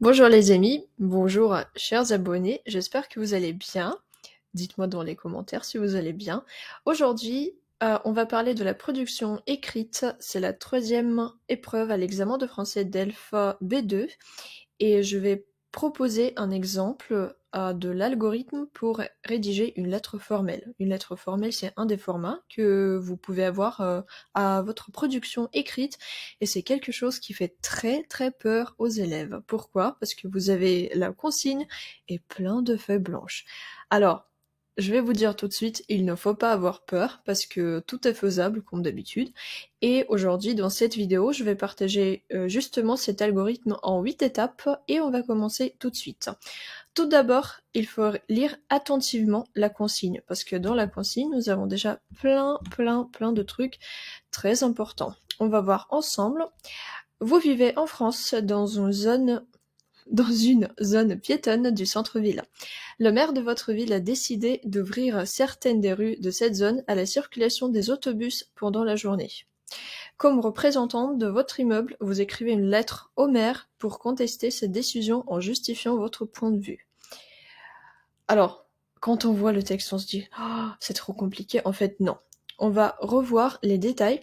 Bonjour les amis, bonjour chers abonnés, j'espère que vous allez bien. Dites-moi dans les commentaires si vous allez bien. Aujourd'hui, on va parler de la production écrite. C'est la troisième épreuve à l'examen de français DELF B2 et je vais proposer un exemple de l'algorithme pour rédiger une lettre formelle. Une lettre formelle, c'est un des formats que vous pouvez avoir à votre production écrite et c'est quelque chose qui fait très très peur aux élèves. Pourquoi? Parce que vous avez la consigne et plein de feuilles blanches. Alors, je vais vous dire tout de suite, il ne faut pas avoir peur parce que tout est faisable comme d'habitude. Et aujourd'hui, dans cette vidéo, je vais partager justement cet algorithme en 8 étapes et on va commencer tout de suite. Tout d'abord, il faut lire attentivement la consigne parce que dans la consigne, nous avons déjà plein de trucs très importants. On va voir ensemble. Vous vivez en France dans une zone piétonne du centre-ville. Le maire de votre ville a décidé d'ouvrir certaines des rues de cette zone à la circulation des autobus pendant la journée. Comme représentant de votre immeuble, vous écrivez une lettre au maire pour contester cette décision en justifiant votre point de vue. Alors, quand on voit le texte, on se dit « Oh, c'est trop compliqué ». En fait, non. On va revoir les détails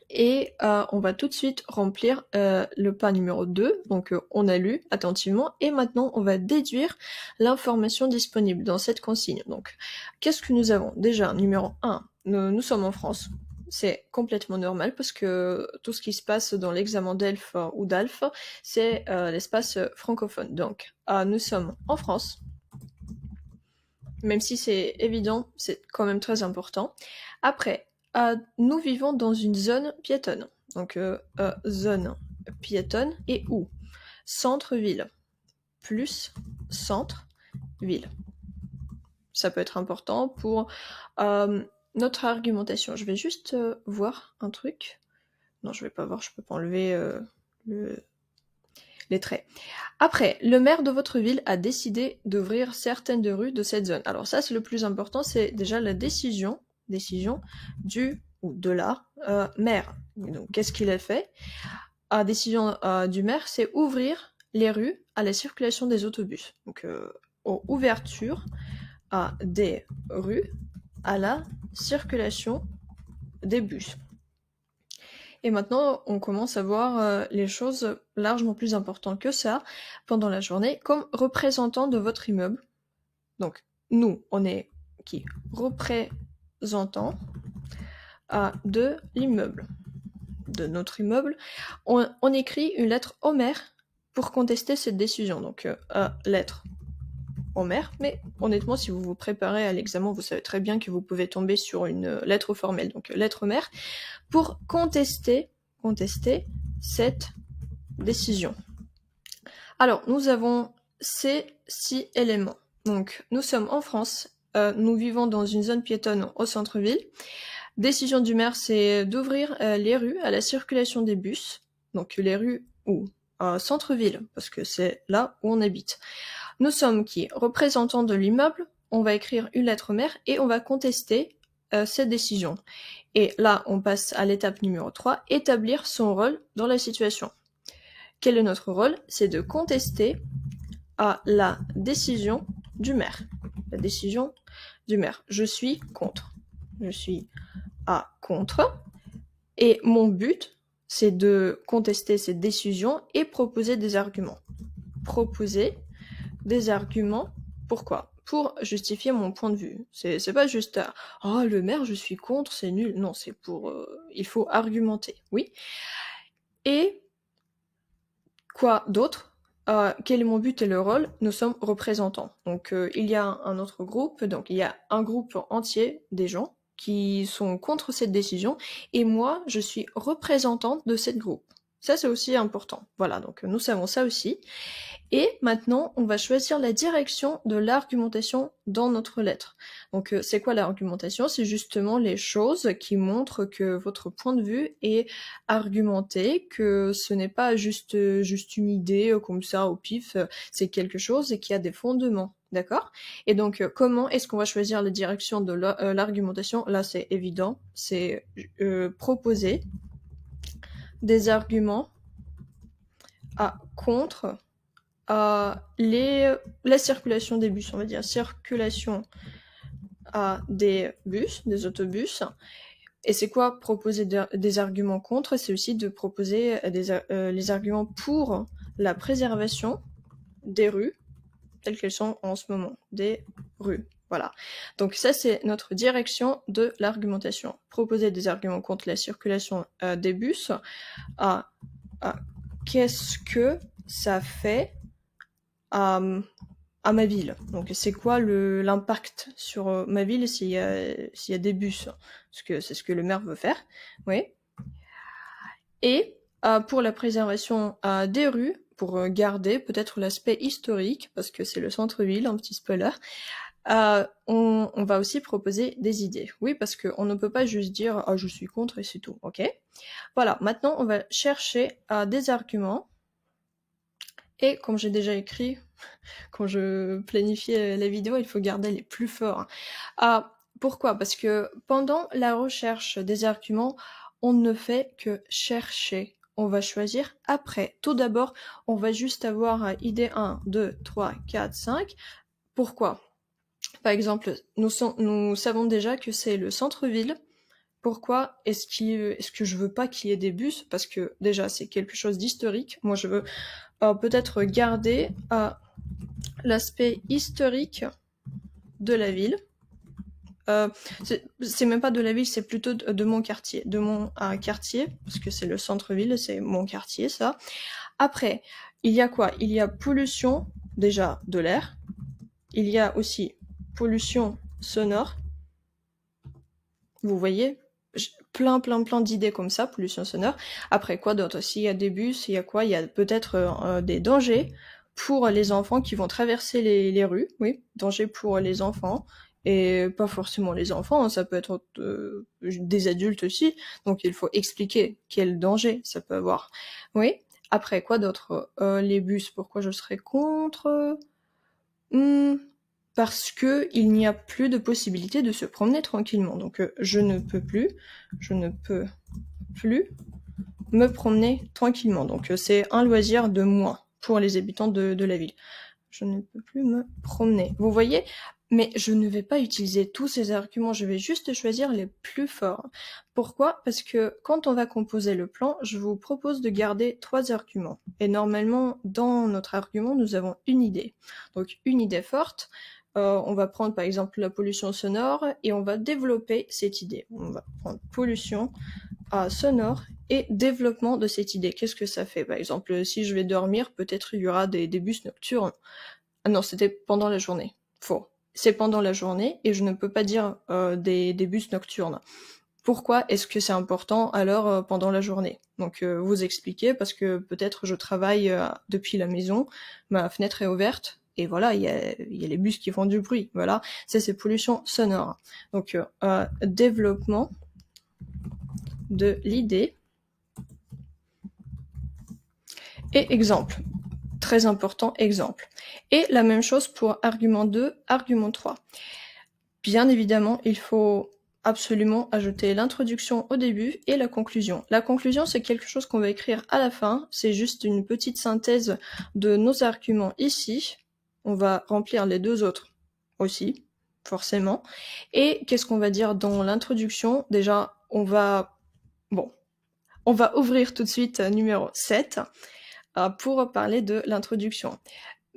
et on va tout de suite remplir le pas numéro 2. Donc on a lu attentivement et maintenant on va déduire l'information disponible dans cette consigne. Donc qu'est-ce que nous avons? Déjà, numéro 1, nous sommes en France. C'est complètement normal parce que tout ce qui se passe dans l'examen d'ELF ou d'ALF, c'est l'espace francophone. Donc nous sommes en France. Même si c'est évident, c'est quand même très important. Après, nous vivons dans une zone piétonne. Donc, zone piétonne et où? Centre-ville. Plus centre-ville. Ça peut être important pour notre argumentation. Je vais juste voir un truc. Non, je vais pas voir, je peux pas enlever les traits. Après, le maire de votre ville a décidé d'ouvrir certaines rues de cette zone. Alors ça, c'est le plus important, c'est déjà la décision du ou de la maire. Donc, qu'est-ce qu'il a fait? La décision du maire, c'est ouvrir les rues à la circulation des autobus. Donc, ouverture des rues à la circulation des bus. Et maintenant, on commence à voir les choses largement plus importantes que ça pendant la journée, comme représentant de votre immeuble. Donc, nous, on est qui? Représentant de l'immeuble. De notre immeuble. On écrit une lettre au maire pour contester cette décision. Donc, lettre au maire, mais honnêtement, si vous vous préparez à l'examen, vous savez très bien que vous pouvez tomber sur une lettre formelle. Donc, lettre au maire pour contester cette décision. Alors, nous avons ces 6 éléments. Donc, nous sommes en France, nous vivons dans une zone piétonne au centre-ville. Décision du maire, c'est d'ouvrir les rues à la circulation des bus. Donc, les rues où? Centre-ville, parce que c'est là où on habite. Nous sommes qui? Représentants de l'immeuble, on va écrire une lettre au maire et on va contester cette décision. Et là, on passe à l'étape numéro 3, établir son rôle dans la situation. Quel est notre rôle? C'est de contester la décision du maire. La décision du maire. Je suis contre. Je suis contre. Et mon but, c'est de contester cette décision et proposer des arguments. Proposer des arguments. Pourquoi? Pour justifier mon point de vue. C'est pas juste oh le maire je suis contre, c'est nul. Non, c'est pour il faut argumenter. Oui. Et quoi d'autre? Quel est mon but et le rôle? Nous sommes représentants. Donc il y a un autre groupe, donc il y a un groupe entier des gens qui sont contre cette décision et moi je suis représentante de cette groupe. Ça c'est aussi important. Voilà, donc nous savons ça aussi. Et maintenant, on va choisir la direction de l'argumentation dans notre lettre. Donc, c'est quoi l'argumentation? C'est justement les choses qui montrent que votre point de vue est argumenté, que ce n'est pas juste une idée comme ça au pif, c'est quelque chose qui a des fondements. D'accord? Et donc, comment est-ce qu'on va choisir la direction de l'argumentation? Là, c'est évident, c'est proposer des arguments contre la circulation des bus, on va dire circulation des bus, des autobus. Et c'est quoi proposer des arguments contre? C'est aussi de proposer les arguments pour la préservation des rues telles qu'elles sont en ce moment, des rues. Voilà. Donc ça, c'est notre direction de l'argumentation. Proposer des arguments contre la circulation des bus. Qu'est-ce que ça fait à ma ville? Donc c'est quoi l'impact sur ma ville s'il y a des bus? Parce que c'est ce que le maire veut faire. Oui. Et pour la préservation des rues, pour garder peut-être l'aspect historique, parce que c'est le centre-ville, un petit spoiler, on va aussi proposer des idées. Oui, parce qu'on ne peut pas juste dire « Ah, je suis contre » et c'est tout, ok? Voilà, maintenant on va chercher des arguments. Et comme j'ai déjà écrit, quand je planifiais la vidéo, il faut garder les plus forts. Pourquoi? Parce que pendant la recherche des arguments, on ne fait que chercher. On va choisir après. Tout d'abord, on va juste avoir idée 1, 2, 3, 4, 5. Pourquoi? Par exemple, nous savons déjà que c'est le centre-ville. Pourquoi est-ce que je veux pas qu'il y ait des bus? Parce que déjà, c'est quelque chose d'historique. Moi, je veux peut-être garder l'aspect historique de la ville. C'est même pas de la ville, c'est plutôt de mon quartier. De mon quartier, parce que c'est le centre-ville, c'est mon quartier, ça. Après, il y a quoi? Il y a pollution, déjà, de l'air. Il y a aussi pollution sonore. Vous voyez? Plein d'idées comme ça, pollution sonore. Après, quoi d'autre? S'il y a des bus, il y a quoi? Il y a peut-être des dangers pour les enfants qui vont traverser les rues. Oui, danger pour les enfants. Et pas forcément les enfants, ça peut être des adultes aussi. Donc il faut expliquer quel danger ça peut avoir. Oui. Après, quoi d'autre? Les bus, pourquoi je serais contre? Parce que il n'y a plus de possibilité de se promener tranquillement. Donc je ne peux plus me promener tranquillement. Donc c'est un loisir de moins pour les habitants de la ville. Je ne peux plus me promener. Vous voyez? Mais je ne vais pas utiliser tous ces arguments, je vais juste choisir les plus forts. Pourquoi? Parce que quand on va composer le plan, je vous propose de garder 3 arguments. Et normalement, dans notre argument, nous avons une idée. Donc une idée forte, on va prendre par exemple la pollution sonore et on va développer cette idée. On va prendre pollution sonore et développement de cette idée. Qu'est-ce que ça fait? Par exemple, si je vais dormir, peut-être il y aura des bus nocturnes. Ah non, c'était pendant la journée. Faux. C'est pendant la journée et je ne peux pas dire des bus nocturnes. Pourquoi est-ce que c'est important alors pendant la journée? Donc vous expliquez parce que peut-être je travaille depuis la maison, ma fenêtre est ouverte et voilà, il y a les bus qui font du bruit. Voilà, ça c'est pollution sonore. Donc développement de l'idée et exemple. Très important, exemple. Et la même chose pour argument 2, argument 3. Bien évidemment, il faut absolument ajouter l'introduction au début et la conclusion. La conclusion, c'est quelque chose qu'on va écrire à la fin. C'est juste une petite synthèse de nos arguments ici. On va remplir les 2 autres aussi, forcément. Et qu'est-ce qu'on va dire dans l'introduction? Déjà, on va ouvrir tout de suite numéro 7 pour parler de l'introduction.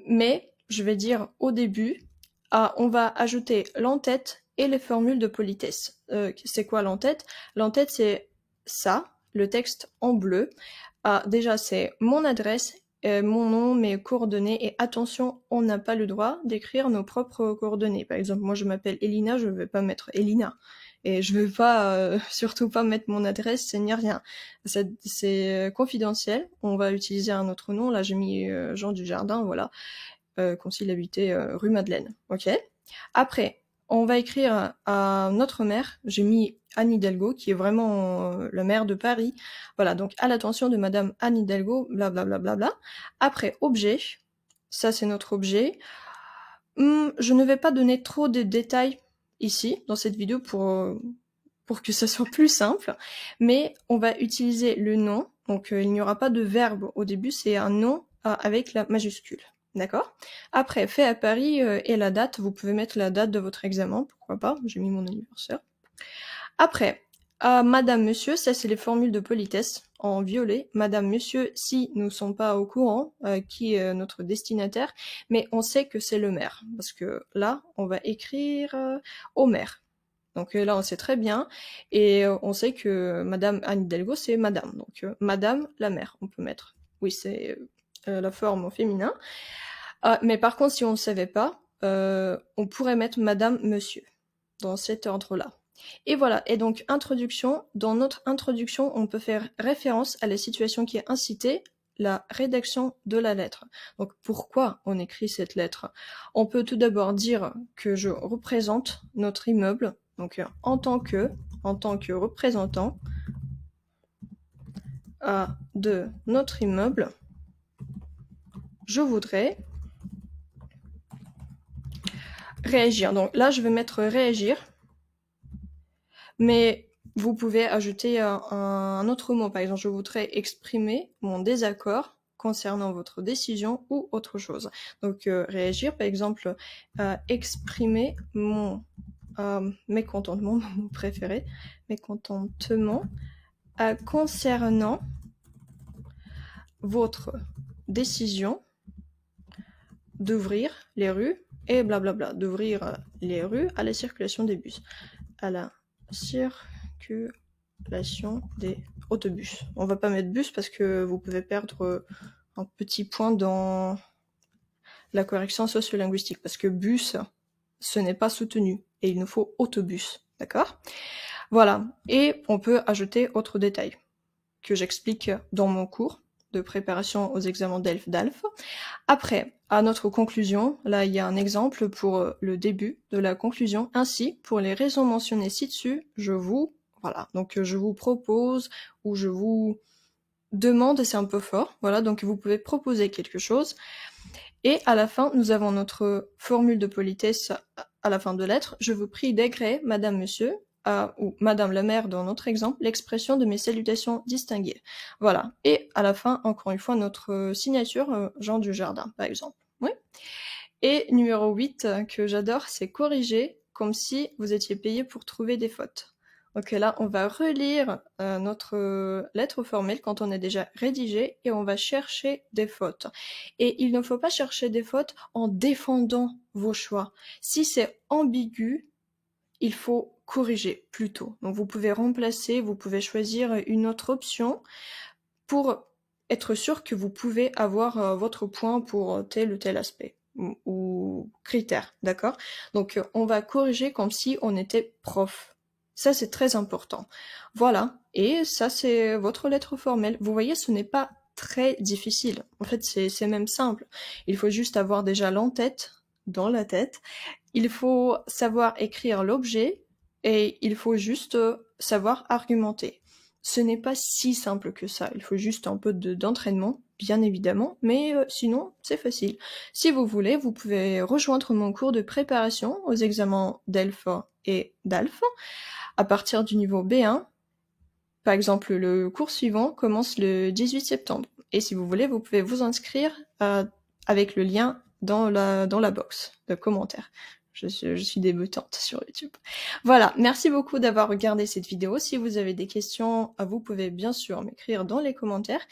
Mais, je vais dire au début, on va ajouter l'entête et les formules de politesse. C'est quoi l'entête? L'entête, c'est ça, le texte en bleu. Déjà, c'est mon adresse, mon nom, mes coordonnées. Et attention, on n'a pas le droit d'écrire nos propres coordonnées. Par exemple, moi, je m'appelle Elina, je ne vais pas mettre Elina. Et je veux pas, surtout pas mettre mon adresse ni rien. C'est confidentiel. On va utiliser un autre nom. Là, j'ai mis Jean du Jardin, voilà. Comme s'il habitait rue Madeleine. Ok. Après, on va écrire à notre maire. J'ai mis Anne Hidalgo, qui est vraiment la maire de Paris. Voilà. Donc, à l'attention de Madame Anne Hidalgo, blablabla. Bla, bla, bla. Après, objet. Ça, c'est notre objet. Je ne vais pas donner trop de détails ici, dans cette vidéo, pour que ça soit plus simple, mais on va utiliser le nom, donc il n'y aura pas de verbe au début, c'est un nom avec la majuscule, D'accord? Après, fait à Paris et la date, vous pouvez mettre la date de votre examen, pourquoi pas, j'ai mis mon anniversaire. Après, madame, monsieur, ça c'est les formules de politesse en violet. Madame, monsieur, si nous ne sommes pas au courant qui est notre destinataire, mais on sait que c'est le maire, parce que là, on va écrire au maire. Donc là, on sait très bien, et on sait que madame Anne Hidalgo, c'est madame. Donc madame la maire, on peut mettre. Oui, c'est la forme au féminin. Mais par contre, si on ne savait pas, on pourrait mettre madame, monsieur, dans cet ordre-là. Et voilà, et donc introduction, dans notre introduction, on peut faire référence à la situation qui est incitée, la rédaction de la lettre. Donc pourquoi on écrit cette lettre? On peut tout d'abord dire que je représente notre immeuble, donc en tant que représentant de notre immeuble, je voudrais réagir. Donc là, je vais mettre réagir, mais vous pouvez ajouter un autre mot. Par exemple, je voudrais exprimer mon désaccord concernant votre décision ou autre chose. Donc réagir, par exemple, exprimer mon mécontentement, mon mot préféré, mécontentement concernant votre décision d'ouvrir les rues et blablabla, d'ouvrir les rues à la circulation des bus, à la circulation des autobus. On va pas mettre bus parce que vous pouvez perdre un petit point dans la correction sociolinguistique, parce que bus, ce n'est pas soutenu, et il nous faut autobus, d'accord? Voilà, et on peut ajouter autre détail que j'explique dans mon cours de préparation aux examens DELF. Après, à notre conclusion, là il y a un exemple pour le début de la conclusion. Ainsi, pour les raisons mentionnées ci-dessus, je vous propose ou je vous demande, c'est un peu fort, voilà, donc vous pouvez proposer quelque chose. Et à la fin, nous avons notre formule de politesse à la fin de lettre. Je vous prie d'agréer, madame, monsieur, ou madame la maire dans notre exemple, l'expression de mes salutations distinguées. Voilà. Et à la fin, encore une fois, notre signature, Jean Dujardin, par exemple. Oui. Et numéro 8, que j'adore, c'est corriger, comme si vous étiez payé pour trouver des fautes. Donc là, on va relire notre lettre formelle quand on a déjà rédigé et on va chercher des fautes. Et il ne faut pas chercher des fautes en défendant vos choix. Si c'est ambigu, il faut corriger plutôt. Donc vous pouvez remplacer, vous pouvez choisir une autre option pour être sûr que vous pouvez avoir votre point pour tel ou tel aspect ou critère, d'accord? Donc on va corriger comme si on était prof. Ça c'est très important. Voilà, et ça c'est votre lettre formelle. Vous voyez, ce n'est pas très difficile. En fait, c'est même simple. Il faut juste avoir déjà l'en-tête, dans la tête. Il faut savoir écrire l'objet et il faut juste savoir argumenter. Ce n'est pas si simple que ça, il faut juste un peu d'entraînement, bien évidemment, mais sinon, c'est facile. Si vous voulez, vous pouvez rejoindre mon cours de préparation aux examens DELF et DALF à partir du niveau B1. Par exemple, le cours suivant commence le 18 septembre. Et si vous voulez, vous pouvez vous inscrire avec le lien dans la box de commentaires. Je suis débutante sur YouTube. Voilà, merci beaucoup d'avoir regardé cette vidéo. Si vous avez des questions, vous pouvez bien sûr m'écrire dans les commentaires.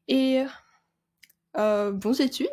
Et bonnes études!